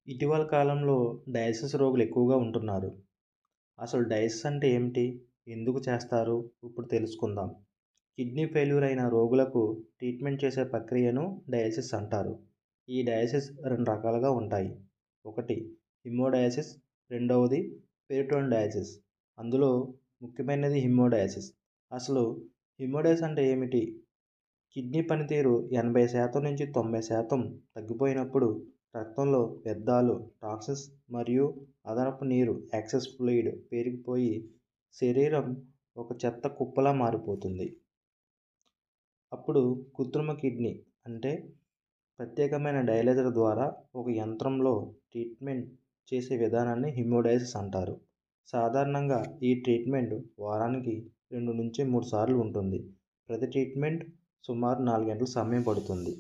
ఇటీవల కాలంలో డయాలసిస్ రోగులు ఎక్కువగా ఉంటున్నారు. అసలు డయాలసిస్ అంటే ఏమిటి? ఎందుకు చేస్తారు? ఇప్పుడు తెలుసుకుందాం. కిడ్నీ ఫెయిల్యూర్ అయిన రోగులకు ట్రీట్మెంట్ చేసే ప్రక్రియను డయాలసిస్ అంటారు. ఈ డయాలసిస్ 2 రకాలుగా ఉంటాయి. ఒకటి హిమోడయాలసిస్, రెండవది పెరిటోనల్ డయాలసిస్. అందులో ముఖ్యమైనది హిమోడయాలసిస్. అసలు హిమోడయాలసిస్ అంటే ఏమిటి? కిడ్నీ పనితీరు 80% నుంచి 90% తగ్గిపోయినప్పుడు రక్తంలో వ్యర్థాలు, టాక్సిన్స్ మరియు అదనపు నీరు ఎక్సెస్ ఫ్లూయిడ్ పేరుకుపోయి శరీరం ఒక చెత్త కుప్పలా మారిపోతుంది. అప్పుడు కృత్రిమ కిడ్నీ అంటే ప్రత్యేకమైన డయాలైజర్ ద్వారా ఒక యంత్రంలో ట్రీట్మెంట్ చేసే విధానాన్ని హిమోడయాలసిస్ అంటారు. సాధారణంగా ఈ ట్రీట్మెంట్ వారానికి 2 నుంచి 3 సార్లు ఉంటుంది. ప్రతి ట్రీట్మెంట్ సుమారు 4 గంటల సమయం పడుతుంది.